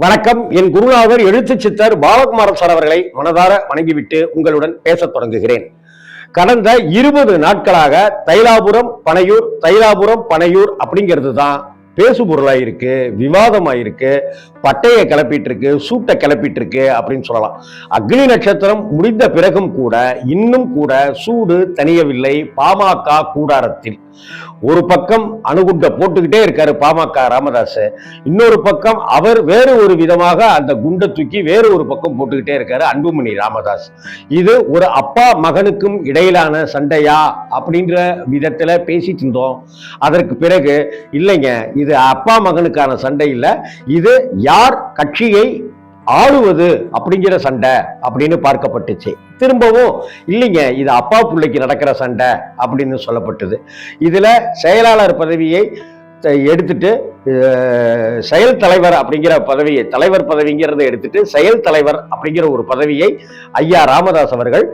வணக்கம். என் குருநாதர் எழுத்து சித்தர் பாலகுமாரன் சார் அவர்களை மனதார வணங்கிவிட்டு உங்களுடன் பேசத் தொடங்குகிறேன். கடந்த 20 நாட்களாக தைலாபுரம் பனையூர் அப்படிங்கிறது தான் பேசு பொருளாயிருக்கு, விவாதமாயிருக்கு, பட்டையை கிளப்பிட்டு இருக்கு, சூட்டை கிளப்பிட்டு இருக்கு அப்படின்னு சொல்லலாம். அக்னி நட்சத்திரம் முடிந்த பிறகும் கூட இன்னும் கூட சூடு தணியவில்லை பாமக கூடாரத்தில். ஒரு பக்கம் அணுகுண்ட போட்டுக்கிட்டே இருக்காரு பாமக ராமதாஸ், இன்னொரு பக்கம் அவர் வேறு ஒரு விதமாக அந்த குண்டை தூக்கி வேறு ஒரு பக்கம் போட்டுக்கிட்டே இருக்காரு அன்புமணி ராமதாஸ். இது ஒரு அப்பா மகனுக்கும் இடையிலான சண்டையா அப்படின்ற விதத்துல பேசிட்டு இருந்தோம். அதற்கு பிறகு இல்லைங்க, இது அப்பா மகனுக்கான சண்டை இல்லை, இது யார் கட்சியை ஆளுவது அப்படிங்கிற சண்டை அப்படின்னு பார்க்கப்பட்டுச்சு. திரும்பவும் இல்லைங்க, இது அப்பா பிள்ளைக்கு நடக்கிற சண்டை அப்படின்னு சொல்லப்பட்டது. இதுல செயலாளர் பதவியை எடுத்துட்டு செயல் தலைவர் அப்படிங்கிற பதவியை, தலைவர் பதவிங்கிறத எடுத்துட்டு செயல் தலைவர் அப்படிங்கிற ஒரு பதவியை ஐயா ராமதாஸ் அவர்கள்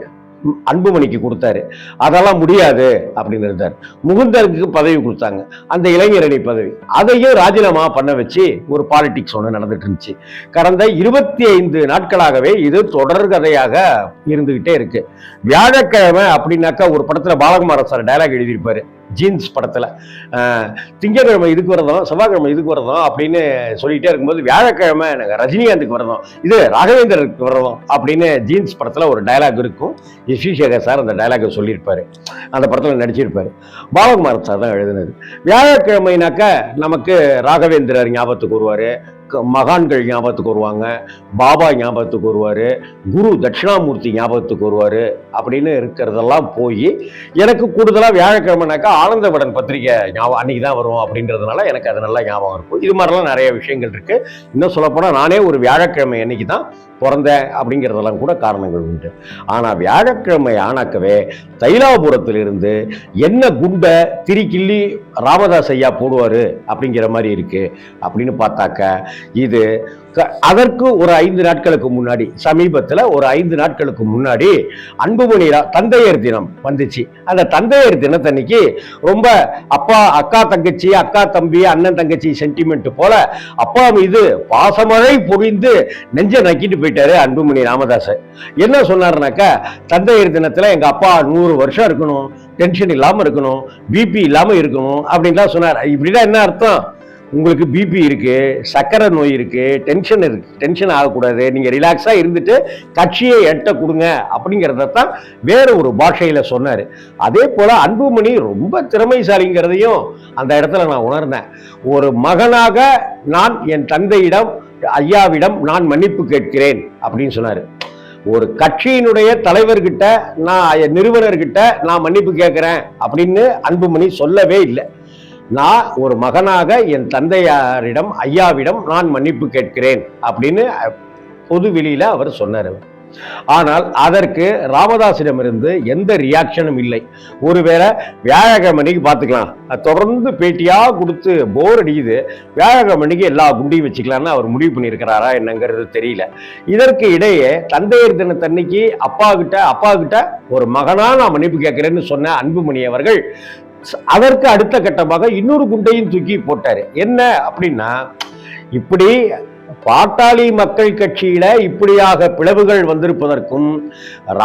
அன்புமணிக்கு கொடுத்தாரு. அதெல்லாம் முடியாது அப்படின்னு இருந்தார். முகுந்தருக்கு பதவி கொடுத்தாங்க, அந்த இளைஞரணி பதவி, அதையும் ராஜினாமா பண்ண வச்சு ஒரு பாலிடிக்ஸ் ஒன்று நடந்துட்டு இருந்துச்சு. கடந்த 25 நாட்களாகவே இது தொடர்கதையாக இருந்துகிட்டே இருக்கு. வியாழக்கிழமை அப்படின்னாக்கா ஒரு படத்துல பாலகுமாரன் சார் டயலாக் எழுதியிருப்பாரு ஜீன்ஸ் படத்துல, திங்கட்கிழமை இதுக்கு வரதும் செவ்வாய்க்கிழமை இதுக்கு வரதும் அப்படின்னு சொல்லிட்டே இருக்கும்போது வியாழக்கிழமை ரஜினிகாந்துக்கு வரதும் இது ராகவேந்தருக்கு வரதும் அப்படின்னு ஜீன்ஸ் படத்துல ஒரு டயலாக் இருக்கும். எஸ்வி சேகர் சார் அந்த டயலாக் சொல்லியிருப்பாரு, அந்த படத்துல நடிச்சிருப்பாரு. பாலகுமாரன் சார் தான் எழுதினது. வியாழக்கிழமைனாக்க நமக்கு ராகவேந்திரர் ஞாபகத்துக்கு வருவாரு, மகான்கள் ஞாபகத்துக்கு வருவாங்க, பாபா ஞாபகத்துக்கு வருவார், குரு தட்சிணாமூர்த்தி ஞாபகத்துக்கு வருவார் அப்படின்னு இருக்கிறதெல்லாம் போய் எனக்கு கூடுதலாக வியாழக்கிழமைனாக்கா ஆனந்தவிடன் பத்திரிகை ஞாபகம் அன்னைக்கு தான் வரும் அப்படின்றதுனால எனக்கு அது நல்லா ஞாபகம் இருக்கும். இது மாதிரிலாம் நிறைய விஷயங்கள் இருக்கு. இன்னும் சொல்லப்போனால் நானே ஒரு வியாழக்கிழமை அன்னைக்கு தான் பிறந்தேன் அப்படிங்கிறதெல்லாம் கூட காரணங்கள் உண்டு. ஆனால் வியாழக்கிழமை ஆனாக்கவே தைலாபுரத்திலிருந்து என்ன குண்டை திரிக்கிள்ளி ராமதாஸ் ஐயா போடுவார் அப்படிங்கிற மாதிரி இருக்கு அப்படின்னு பார்த்தாக்க இது அதற்கு ஒரு 5 நாட்களுக்கு முன்னாடி, சமீபத்தில் ஒரு 5 நாட்களுக்கு முன்னாடி அன்புமணி தந்தையர் தினம் வந்துச்சு. அந்த தந்தையர் தினத்தன்னைக்கு ரொம்ப அப்பா அக்கா தங்கச்சி, அக்கா தம்பி, அண்ணன் தங்கச்சி சென்டிமெண்ட் போல அப்பா மீது பாசமழை பொழிந்து நெஞ்ச நக்கிட்டு போயிட்டாரு அன்புமணி ராமதாஸ். என்ன சொன்னாருனாக்கா, தந்தையர் தினத்துல எங்க அப்பா 100 வருஷம் இருக்கணும், டென்ஷன் இல்லாம இருக்கணும், பிபி இல்லாம இருக்கணும் அப்படின்னு தான் சொன்னார். இப்படிதான் என்ன அர்த்தம்? உங்களுக்கு பிபி இருக்கு, சக்கரை நோய் இருக்கு, டென்ஷன் ஆகக்கூடாது, நீங்க ரிலாக்ஸா இருந்துட்டு கட்சியை எட்ட கொடுங்க அப்படிங்கிறதான் வேற ஒரு பாஷையில சொன்னாரு. அதே போல அன்புமணி ரொம்ப திறமைசாலிங்கிறதையும் அந்த இடத்துல நான் உணர்ந்தேன். ஒரு மகனாக நான் என் தந்தையிடம் ஐயாவிடம் நான் மன்னிப்பு கேட்கிறேன் அப்படின்னு சொன்னாரு. ஒரு கட்சியினுடைய தலைவர்கிட்ட நான், நிறுவனர்கிட்ட நான் மன்னிப்பு கேட்கிறேன் அப்படின்னு அன்புமணி சொல்லவே இல்லை. நான் ஒரு மகனாக என் தந்தையாரிடம் ஐயாவிடம் நான் மன்னிப்பு கேட்கிறேன் அப்படின்னு பொது வெளியில அவர் சொன்னார். ஆனால் அதற்கு ராமதாஸிடமிருந்து எந்த ரியாக்ஷனும் இல்லை. ஒருவேளை வியாழக்கிழமைக்கு பார்த்துக்கலாம், தொடர்ந்து பேட்டியா கொடுத்து போர் அடிக்குது, வியாழக்கிழமைக்கு எல்லா குண்டையும் வச்சுக்கலாம்னு அவர் முடிவு பண்ணியிருக்கிறாரா என்னங்கிறது தெரியல. இதற்கு இடையே தந்தையர் தினத்தன்னைக்கு அப்பா கிட்ட ஒரு மகனா நான் மன்னிப்பு கேட்கிறேன்னு சொன்ன அன்புமணி அவர்கள் அதற்கு அடுத்த கட்டமாக இன்னொரு குண்டையும் தூக்கி போட்டாரு. என்ன அப்படின்னா, இப்படி பாட்டாளி மக்கள் கட்சியில இப்படியாக பிளவுகள் வந்திருப்பதற்கும்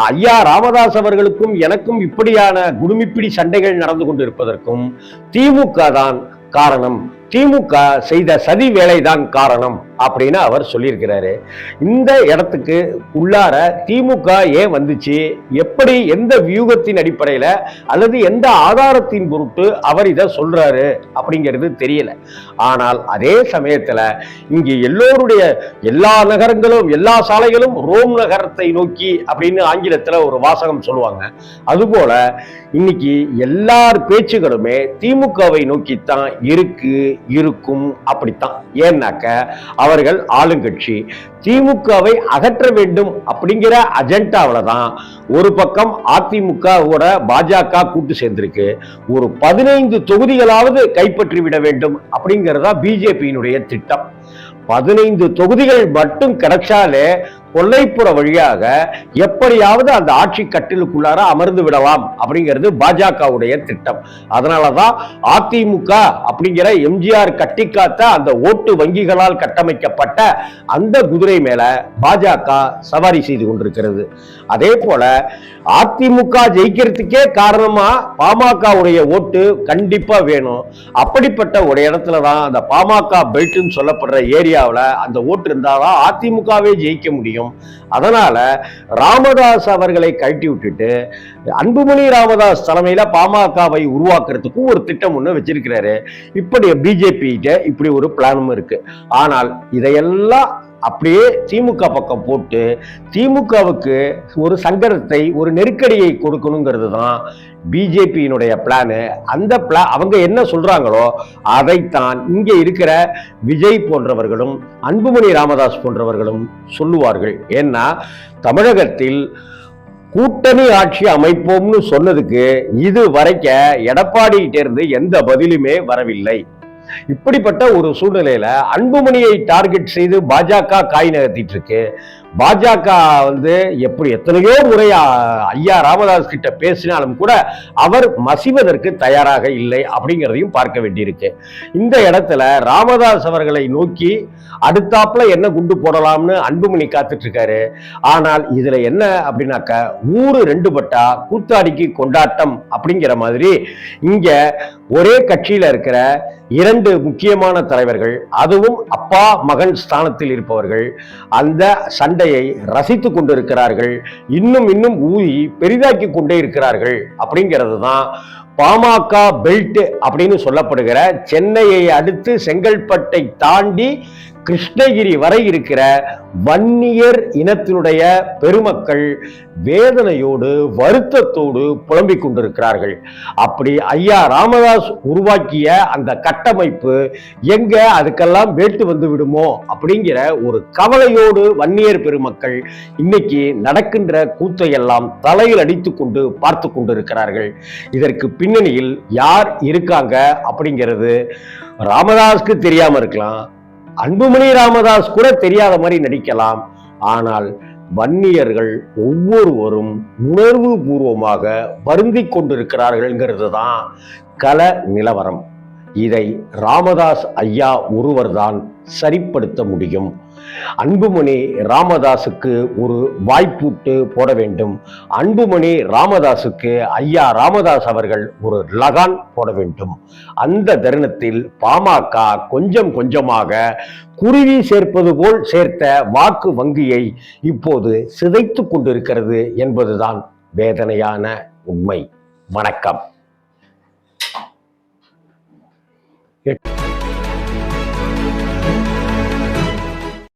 ஐயா ராமதாஸ் அவர்களுக்கும் எனக்கும் இப்படியான குடுமிப்பிடி சண்டைகள் நடந்து கொண்டிருப்பதற்கும் திமுக தான் காரணம், திமுக செய்த சதி வேலைதான் காரணம் அப்படின்னு அவர் சொல்லியிருக்கிறாரு. இந்த இடத்துக்கு உள்ளார திமுக ஏன் வந்துச்சு, எப்படி, எந்த வியூகத்தின் அடிப்படையில் அல்லது எந்த ஆதாரத்தின் பொருட்டு அவர் இதை சொல்றாரு அப்படிங்கிறது தெரியல. ஆனால் அதே சமயத்தில் இங்கு எல்லோருடைய எல்லா நகரங்களும் எல்லா சாலைகளும் ரோம் நகரத்தை நோக்கி அப்படின்னு ஆங்கிலத்தில் ஒரு வாசகம் சொல்லுவாங்க. அதுபோல இன்னைக்கு எல்லார் பேச்சுகளுமே திமுகவை நோக்கித்தான் இருக்கும். அப்படித்தான். ஏன்னாக்க அவர்கள் ஆளுங்கட்சி, திமுகவை அகற்ற வேண்டும் அப்படிங்கிற அஜெண்டாவில் தான் ஒரு பக்கம் அதிமுகவோட பாஜக கூட்டு சேர்ந்திருக்கு. ஒரு 15 தொகுதிகளாவது கைப்பற்றி விட வேண்டும் அப்படிங்கிறதா பிஜேபியினுடைய திட்டம். 15 தொகுதிகள் மட்டும் கிடைச்சாலே கொல்லைப்புற வழியாக எப்படியாவது அந்த ஆட்சி கட்டிலுக்குள்ளார அமர்ந்து விடலாம் அப்படிங்கிறது பாஜகவுடைய திட்டம். அதனாலதான் அதிமுக அப்படிங்கிற எம்ஜிஆர் கட்டி காத்த அந்த ஓட்டு வங்கிகளால் கட்டமைக்கப்பட்ட அந்த குதிரை மேல பாஜக சவாரி செய்து கொண்டிருக்கிறது. அதே போல அதிமுக ஜெயிக்கிறதுக்கே காரணமா பாமகவுடைய ஓட்டு கண்டிப்பா வேணும். அப்படிப்பட்ட ஒரு இடத்துலதான் அந்த பாமக பெல்ட்னு சொல்லப்படுற ஏரியாவில் அந்த ஓட்டு இருந்தாதான் அதிமுகவே ஜெயிக்க முடியும். அதனால ராமதாஸ் அவர்களை கழட்டி விட்டுட்டு அன்புமணி ராமதாஸ் தலைமையில பாமகவை உருவாக்குறதுக்கு ஒரு திட்டம் ஒண்ணு வச்சிருக்கிறாரு. இப்படி பிஜேபி இப்படி ஒரு பிளானும் இருக்கு. ஆனால் இதையெல்லாம் அப்படியே திமுக பக்கம் போட்டு திமுகவுக்கு ஒரு சங்கடத்தை, ஒரு நெருக்கடியை கொடுக்கணுங்கிறது தான் பிஜேபியினுடைய பிளானு. அந்த பிளான் அவங்க என்ன சொல்றாங்களோ அதைத்தான் இங்க இருக்கிற விஜய் போன்றவர்களும் அன்புமணி ராமதாஸ் போன்றவர்களும் சொல்லுவார்கள். ஏன்னா தமிழகத்தில் கூட்டணி ஆட்சி அமைப்போம்னு சொன்னதுக்கு இது வரைக்கும் எடப்பாடிகிட்ட இருந்து எந்த பதிலுமே வரவில்லை. இப்படிப்பட்ட ஒரு சூழ்நிலையில அன்புமணியை டார்கெட் செய்து பாஜக காய் நகர்த்திட்டு இருக்கு. பாஜக எப்படி எத்தனையோ முறை ஐயா ராமதாஸ் கிட்ட பேசினாலும் கூட அவர் மசிவதற்கு தயாராக இல்லை அப்படிங்கிறதையும் பார்க்க வேண்டியிருக்கு. இந்த இடத்துல ராமதாஸ் அவர்களை நோக்கி அடுத்தாப்புல என்ன குண்டு போடலாம்னு அன்புமணி காத்துட்டு இருக்காரு. ஆனால் இதுல என்ன அப்படின்னாக்க ஊரு ரெண்டு பட்டா கூத்தாடிக்கு கொண்டாட்டம் அப்படிங்கிற மாதிரி இங்க ஒரே கட்சியில இருக்கிற இரண்டு முக்கியமான தலைவர்கள், அதுவும் அப்பா மகன் ஸ்தானத்தில் இருப்பவர்கள் அந்த சண்டையை ரசித்துக் கொண்டிருக்கிறார்கள். இன்னும் இன்னும் ஊதி பெரிதாக்கி கொண்டே இருக்கிறார்கள். அப்படிங்கிறது தான் பாமக பெல்ட் அப்படின்னு சொல்லப்படுகிற சென்னையை அடுத்து செங்கல்பட்டை தாண்டி கிருஷ்ணகிரி வரை இருக்கிற வன்னியர் இனத்தினுடைய பெருமக்கள் வேதனையோடு வருத்தத்தோடு புலம்பிக் கொண்டிருக்கிறார்கள். அப்படி ஐயா ராமதாஸ் உருவாக்கிய அந்த கட்டமைப்பு எங்க அதுக்கெல்லாம் வேட்டு வந்து விடுமோ அப்படிங்கிற ஒரு கவலையோடு வன்னியர் பெருமக்கள் இன்னைக்கு நடக்கின்ற கூத்தையெல்லாம் தலையில் அடித்துக் கொண்டு பார்த்து கொண்டிருக்கிறார்கள். இதற்கு பின்னணியில் யார் இருக்காங்க அப்படிங்கிறது ராமதாஸ்க்கு தெரியாம இருக்கலாம், அன்புமணி ராமதாஸ் கூட தெரியாத மாதிரி நடிக்கலாம். ஆனால் வன்னியர்கள் ஒவ்வொருவரும் உணர்வு பூர்வமாக வருந்திக் கொண்டிருக்கிறார்கள்ங்கிறது தான் கள நிலவரம். இதை ராமதாஸ் ஐயா ஒருவர்தான் சரிப்படுத்த முடியும். அன்புமணி ராமதாஸுக்கு ஒரு வாய்ப்பூட்டு போட வேண்டும். அன்புமணி ராமதாஸுக்கு ஐயா ராமதாஸ் அவர்கள் ஒரு லகான் போட வேண்டும். அந்த தருணத்தில் பாமக கொஞ்சம் கொஞ்சமாக குருவி சேர்ப்பது போல் சேர்த்த வாக்கு வங்கியை இப்போது சிதைத்துக் கொண்டிருக்கிறது என்பதுதான் வேதனையான உண்மை. வணக்கம்.